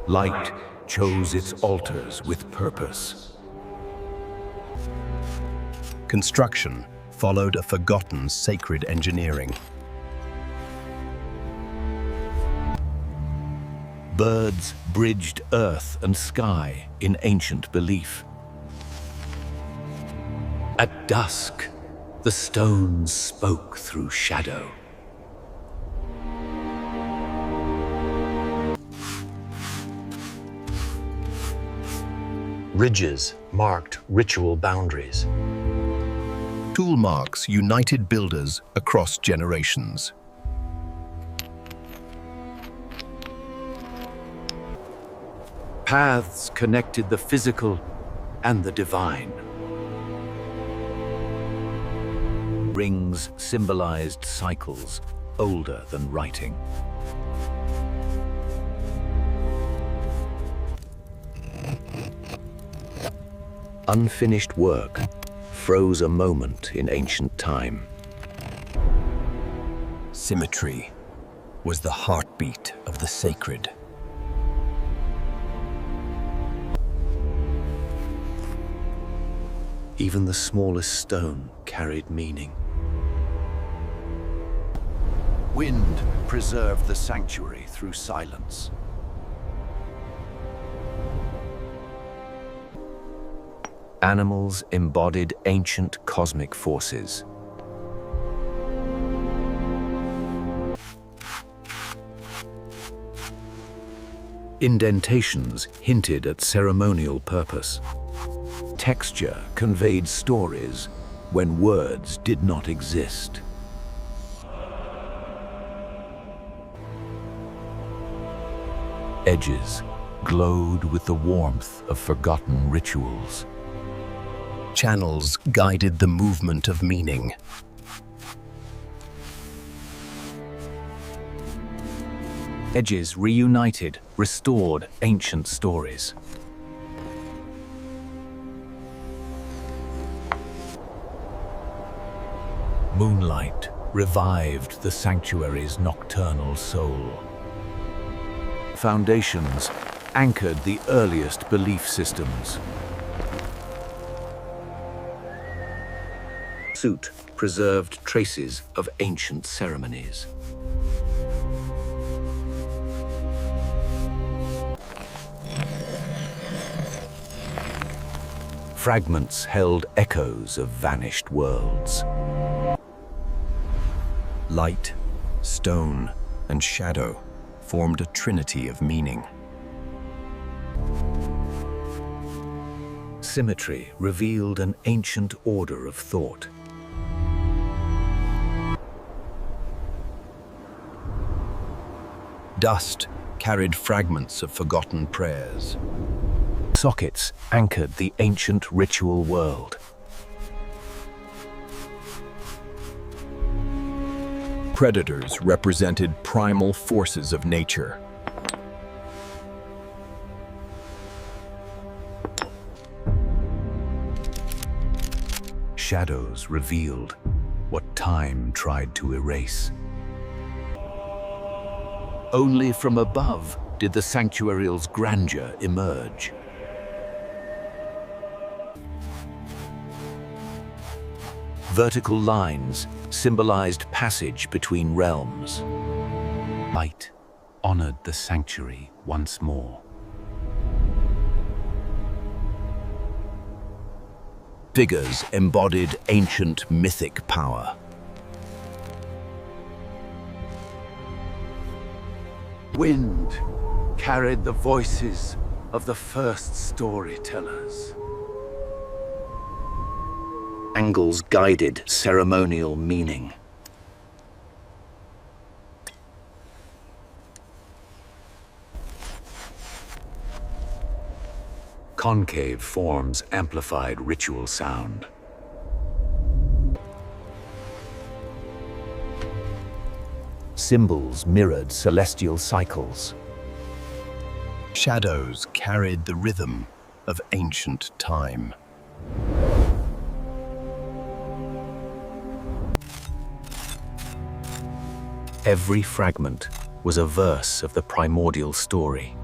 Light chose its altars with purpose. Construction followed a forgotten sacred engineering. Birds bridged earth and sky in ancient belief. At dusk, the stones spoke through shadow. Ridges marked ritual boundaries. Tool marks united builders across generations. Paths connected the physical and the divine. Rings symbolized cycles older than writing. Unfinished work froze a moment in ancient time. Symmetry was the heartbeat of the sacred. Even the smallest stone carried meaning. Wind preserved the sanctuary through silence. Animals embodied ancient cosmic forces. Indentations hinted at ceremonial purpose. Texture conveyed stories when words did not exist. Edges glowed with the warmth of forgotten rituals. Channels guided the movement of meaning. Edges reunited, restored ancient stories. Moonlight revived the sanctuary's nocturnal soul. Foundations anchored the earliest belief systems. Soot preserved traces of ancient ceremonies. Fragments held echoes of vanished worlds. Light, stone, and shadow formed a trinity of meaning. Symmetry revealed an ancient order of thought. Dust carried fragments of forgotten prayers. Sockets anchored the ancient ritual world. Predators represented primal forces of nature. Shadows revealed what time tried to erase. Only from above did the sanctuary's grandeur emerge. Vertical lines symbolized passage between realms. Light honored the sanctuary once more. Figures embodied ancient mythic power. Wind carried the voices of the first storytellers. Angles guided ceremonial meaning. Concave forms amplified ritual sound. Symbols mirrored celestial cycles. Shadows carried the rhythm of ancient time. Every fragment was a verse of the primordial story.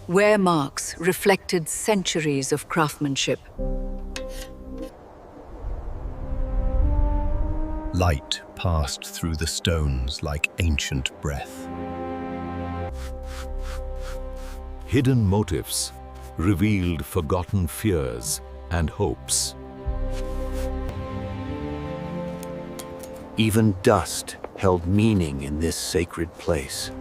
Wear marks reflected centuries of craftsmanship. Light passed through the stones like ancient breath. Hidden motifs revealed forgotten fears and hopes. Even dust held meaning in this sacred place.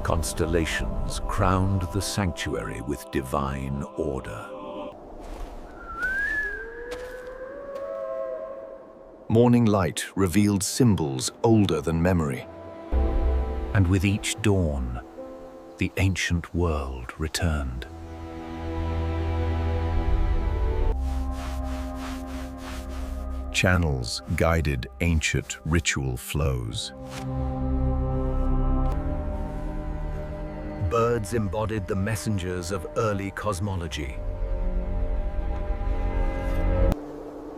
Constellations crowned the sanctuary with divine order. Morning light revealed symbols older than memory. And with each dawn, the ancient world returned. Channels guided ancient ritual flows. Birds embodied the messengers of early cosmology.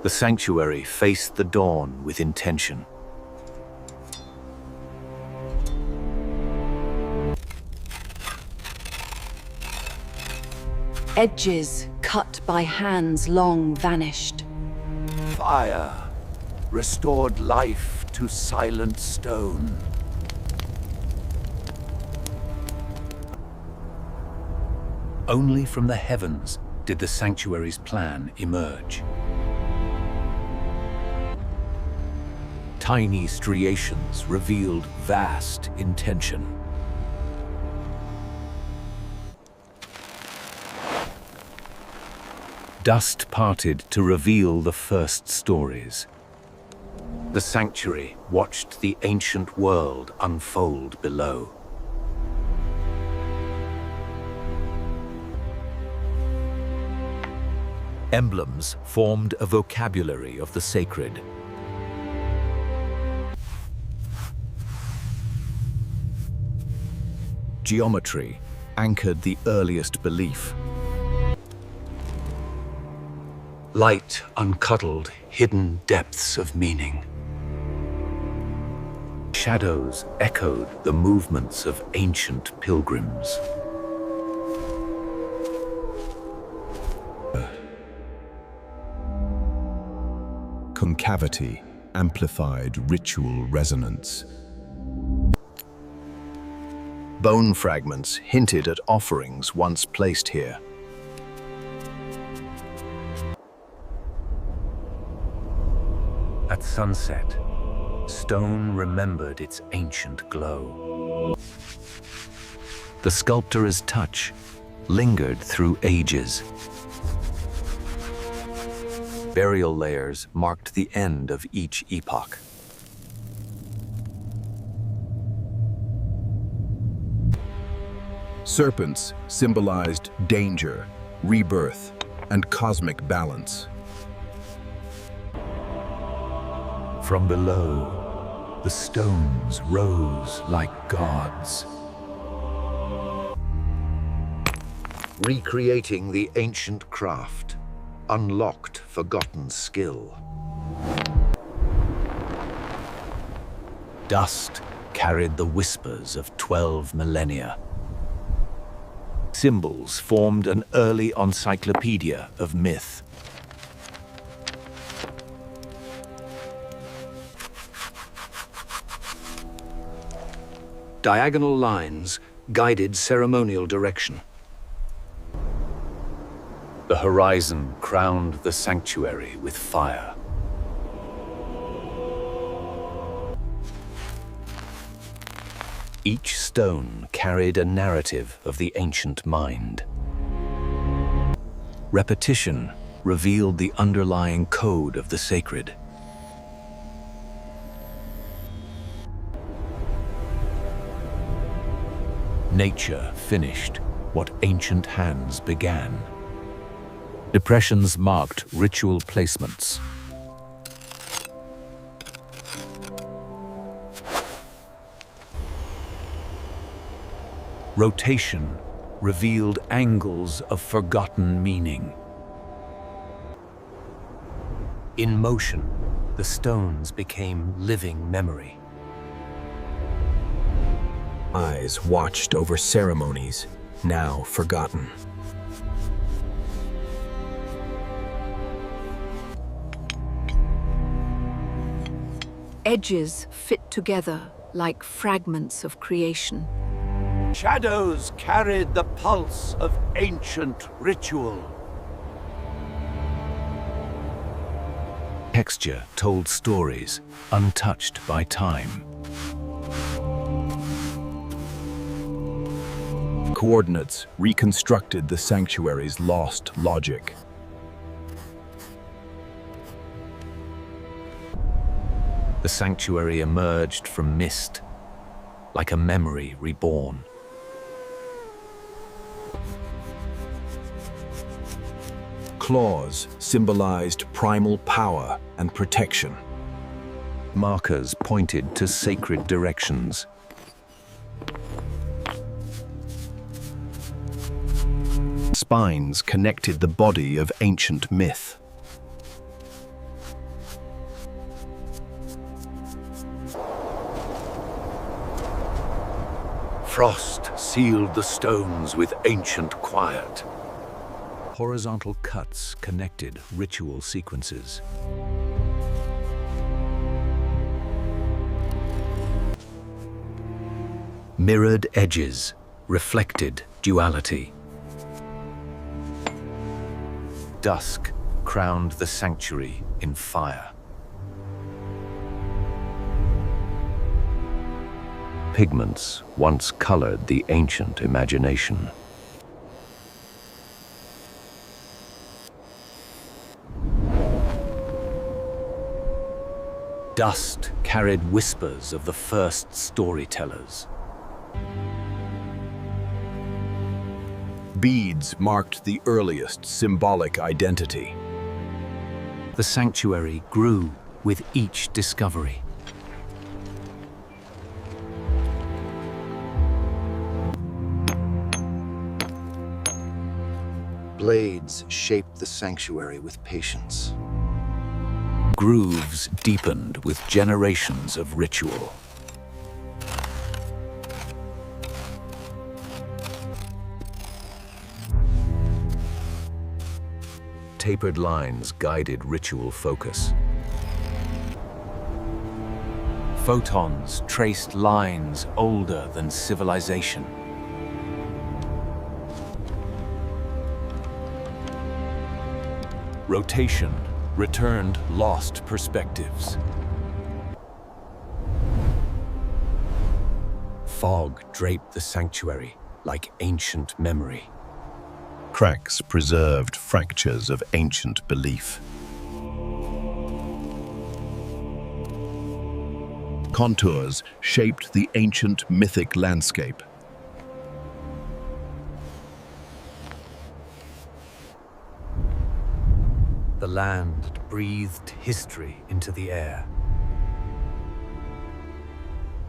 The sanctuary faced the dawn with intention. Edges cut by hands long vanished. Fire restored life to silent stone. Only from the heavens did the sanctuary's plan emerge. Tiny striations revealed vast intention. Dust parted to reveal the first stories. The sanctuary watched the ancient world unfold below. Emblems formed a vocabulary of the sacred. Geometry anchored the earliest belief. Light uncuddled hidden depths of meaning. Shadows echoed the movements of ancient pilgrims. Concavity amplified ritual resonance. Bone fragments hinted at offerings once placed here. At sunset, stone remembered its ancient glow. The sculptor's touch lingered through ages. Burial layers marked the end of each epoch. Serpents symbolized danger, rebirth, and cosmic balance. From below, the stones rose like gods, recreating the ancient craft, unlocked forgotten skill. Dust carried the whispers of 12 millennia. Symbols formed an early encyclopedia of myth. Diagonal lines guided ceremonial direction. The horizon crowned the sanctuary with fire. Each stone carried a narrative of the ancient mind. Repetition revealed the underlying code of the sacred. Nature finished what ancient hands began. Depressions marked ritual placements. Rotation revealed angles of forgotten meaning. In motion, the stones became living memory. Eyes watched over ceremonies now forgotten. Edges fit together like fragments of creation. Shadows carried the pulse of ancient ritual. Texture told stories untouched by time. Coordinates reconstructed the sanctuary's lost logic. The sanctuary emerged from mist, like a memory reborn. Claws symbolized primal power and protection. Markers pointed to sacred directions. Spines connected the body of ancient myth. Frost sealed the stones with ancient quiet. Horizontal cuts connected ritual sequences. Mirrored edges reflected duality. Dusk crowned the sanctuary in fire. Pigments once colored the ancient imagination. Dust carried whispers of the first storytellers. Beads marked the earliest symbolic identity. The sanctuary grew with each discovery. Blades shaped the sanctuary with patience. Grooves deepened with generations of ritual. Tapered lines guided ritual focus. Photons traced lines older than civilization. Rotation returned lost perspectives. Fog draped the sanctuary like ancient memory. Cracks preserved fractures of ancient belief. Contours shaped the ancient mythic landscape. The land breathed history into the air.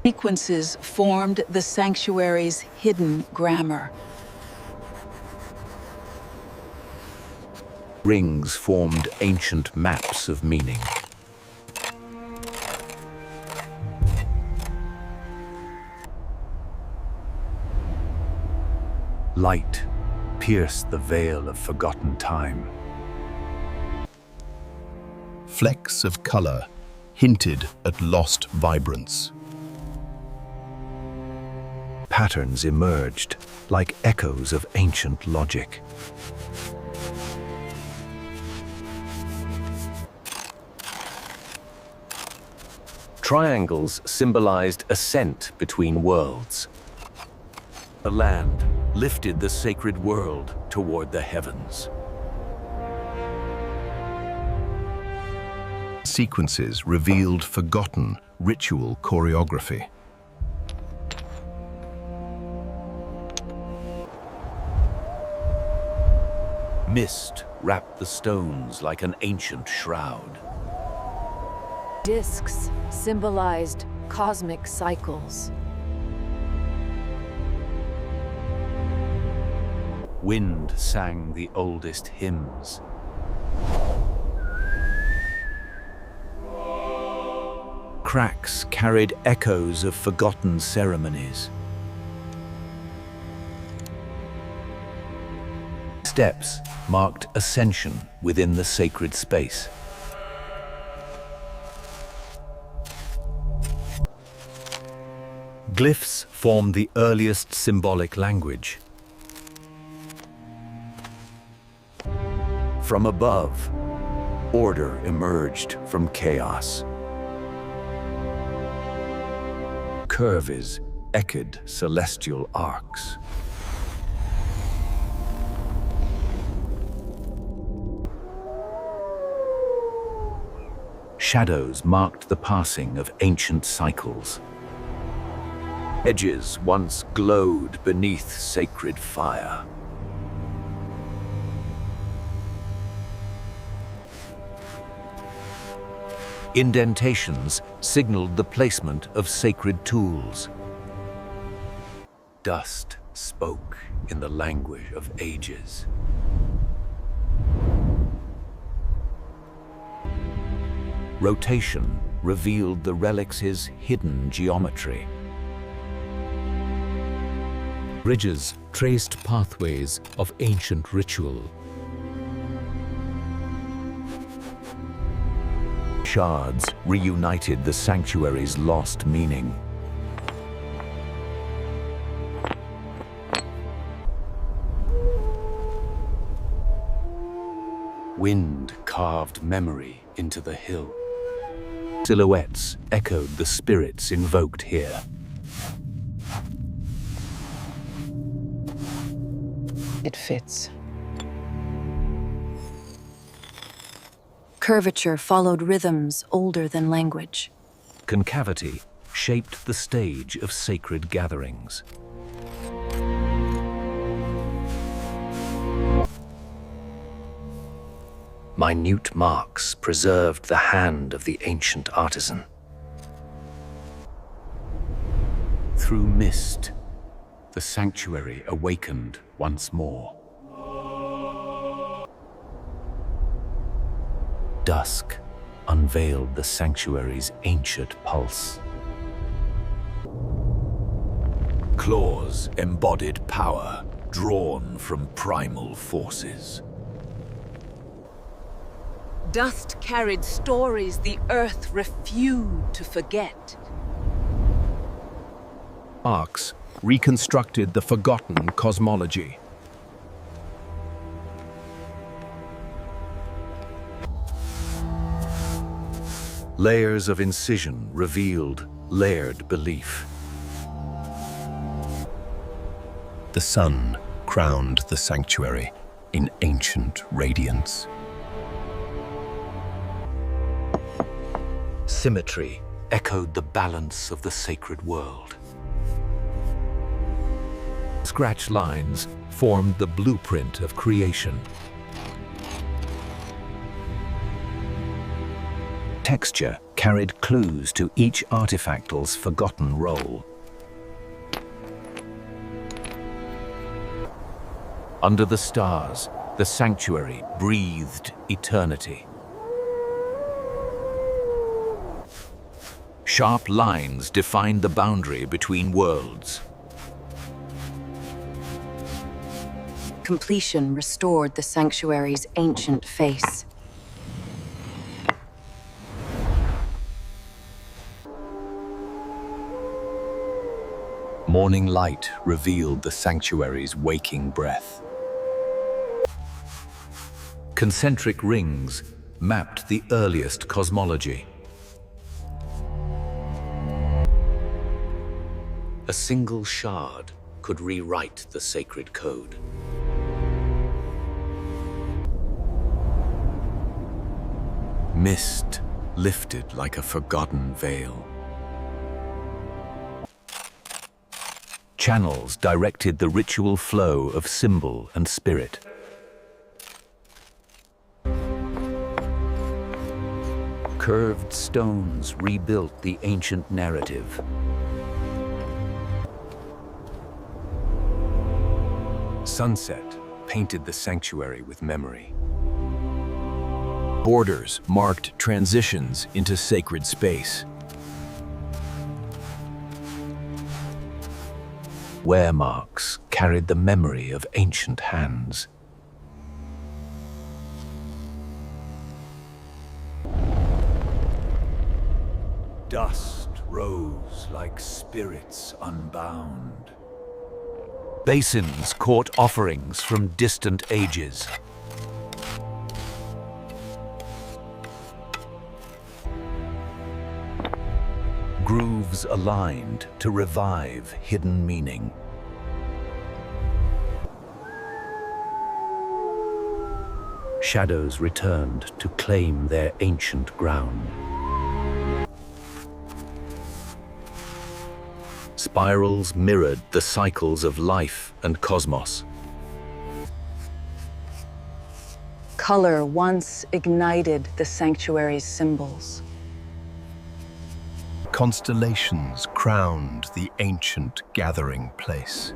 Sequences formed the sanctuary's hidden grammar. Rings formed ancient maps of meaning. Light pierced the veil of forgotten time. Flecks of color hinted at lost vibrance. Patterns emerged like echoes of ancient logic. Triangles symbolized ascent between worlds. The land lifted the sacred world toward the heavens. Sequences revealed forgotten ritual choreography. Mist wrapped the stones like an ancient shroud. Discs symbolized cosmic cycles. Wind sang the oldest hymns. Cracks carried echoes of forgotten ceremonies. steps marked ascension within the sacred space. Glyphs form the earliest symbolic language. From above, order emerged from chaos. Curves echoed celestial arcs. Shadows marked the passing of ancient cycles. Edges once glowed beneath sacred fire. Indentations signaled the placement of sacred tools. Dust spoke in the language of ages. Rotation revealed the relics' hidden geometry. Bridges traced pathways of ancient ritual. Shards reunited the sanctuary's lost meaning. Wind carved memory into the hill. Silhouettes echoed the spirits invoked here. It fits. Curvature followed rhythms older than language. Concavity shaped the stage of sacred gatherings. Minute marks preserved the hand of the ancient artisan. Through mist, the sanctuary awakened once more. Dusk unveiled the sanctuary's ancient pulse. Claws embodied power drawn from primal forces. Dust carried stories the earth refused to forget. Arcs reconstructed the forgotten cosmology. Layers of incision revealed layered belief. The sun crowned the sanctuary in ancient radiance. Symmetry echoed the balance of the sacred world. Scratch lines formed the blueprint of creation. Texture carried clues to each artifact's forgotten role. Under the stars, the sanctuary breathed eternity. Sharp lines defined the boundary between worlds. Completion restored the sanctuary's ancient face. Morning light revealed the sanctuary's waking breath. Concentric rings mapped the earliest cosmology. A single shard could rewrite the sacred code. Mist lifted like a forgotten veil. Channels directed the ritual flow of symbol and spirit. Curved stones rebuilt the ancient narrative. Sunset painted the sanctuary with memory. Borders marked transitions into sacred space. Wear marks carried the memory of ancient hands. dust rose like spirits unbound. Basins caught offerings from distant ages. Grooves aligned to revive hidden meaning. Shadows returned to claim their ancient ground. Spirals mirrored the cycles of life and cosmos. Color once ignited the sanctuary's symbols. Constellations crowned the ancient gathering place.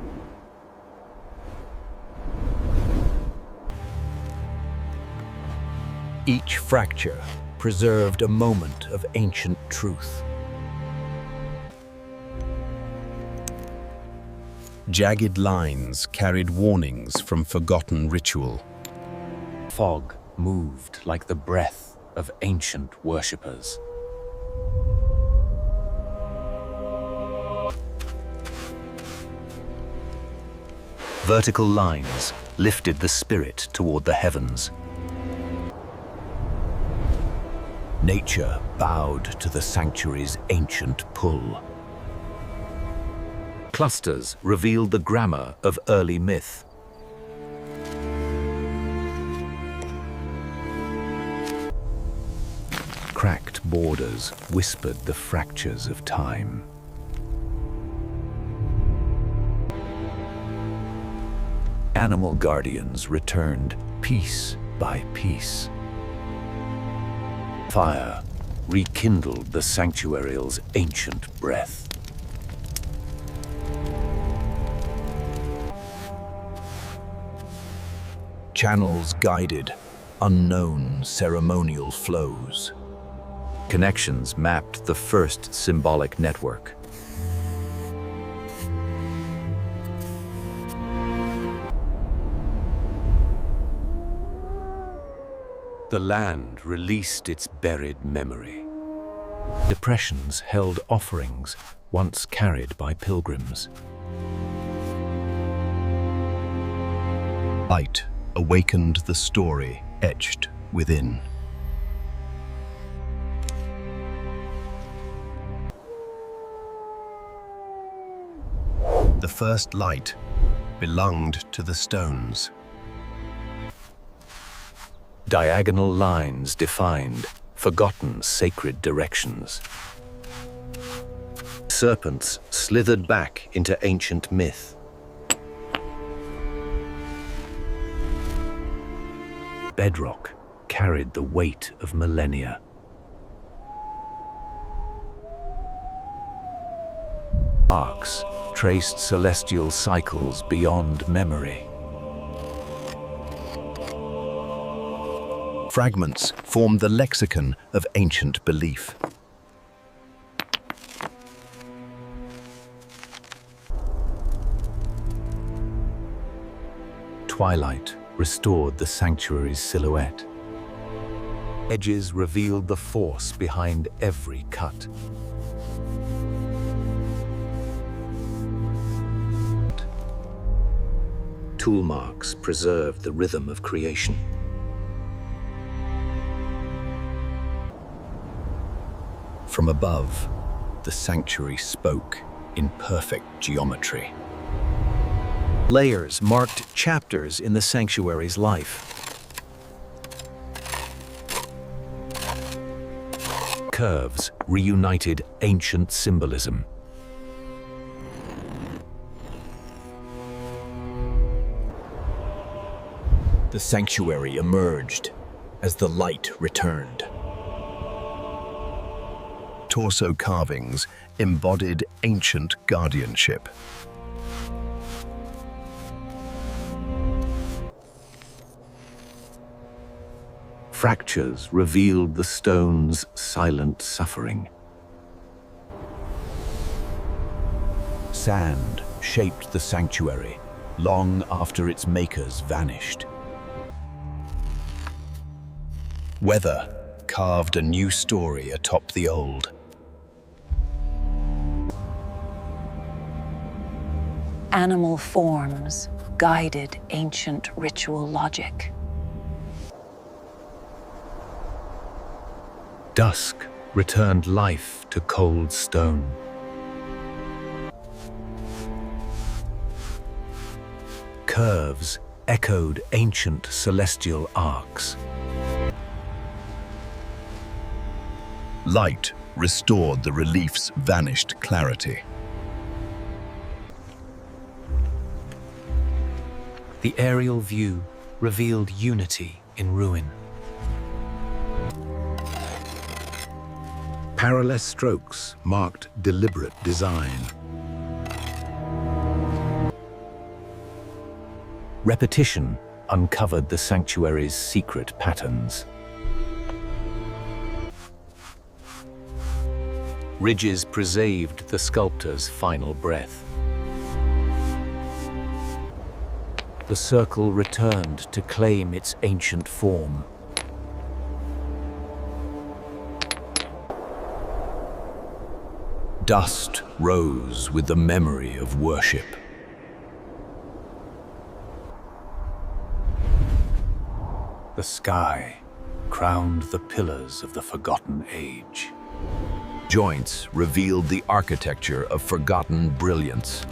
Each fracture preserved a moment of ancient truth. Jagged lines carried warnings from forgotten ritual. Fog moved like the breath of ancient worshippers. Vertical lines lifted the spirit toward the heavens. Nature bowed to the sanctuary's ancient pull. Clusters revealed the grammar of early myth. Cracked borders whispered the fractures of time. Animal guardians returned piece by piece. Fire rekindled the sanctuary's ancient breath. Channels guided unknown ceremonial flows. Connections mapped the first symbolic network. The land released its buried memory. Depressions held offerings once carried by pilgrims. Light awakened the story etched within. The first light belonged to the stones. Diagonal lines defined forgotten sacred directions. Serpents slithered back into ancient myth. Bedrock carried the weight of millennia. Arcs traced celestial cycles beyond memory. Fragments formed the lexicon of ancient belief. Twilight restored the sanctuary's silhouette. Edges revealed the force behind every cut. Tool marks preserved the rhythm of creation. From above, the sanctuary spoke in perfect geometry. Layers marked chapters in the sanctuary's life. Curves reunited ancient symbolism. The sanctuary emerged as the light returned. Torso carvings embodied ancient guardianship. Fractures revealed the stone's silent suffering. Sand shaped the sanctuary long after its makers vanished. Weather carved a new story atop the old. Animal forms guided ancient ritual logic. Dusk returned life to cold stone. Curves echoed ancient celestial arcs. Light restored the relief's vanished clarity. The aerial view revealed unity in ruin. Parallel strokes marked deliberate design. Repetition uncovered the sanctuary's secret patterns. Ridges preserved the sculptor's final breath. The circle returned to claim its ancient form. Dust rose with the memory of worship. The sky crowned the pillars of the forgotten age. Joints revealed the architecture of forgotten brilliance.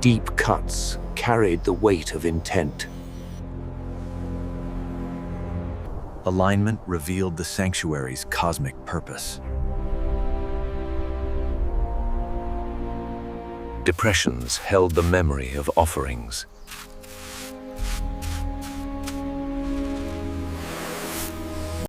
Deep cuts carried the weight of intent. Alignment revealed the sanctuary's cosmic purpose. Depressions held the memory of offerings.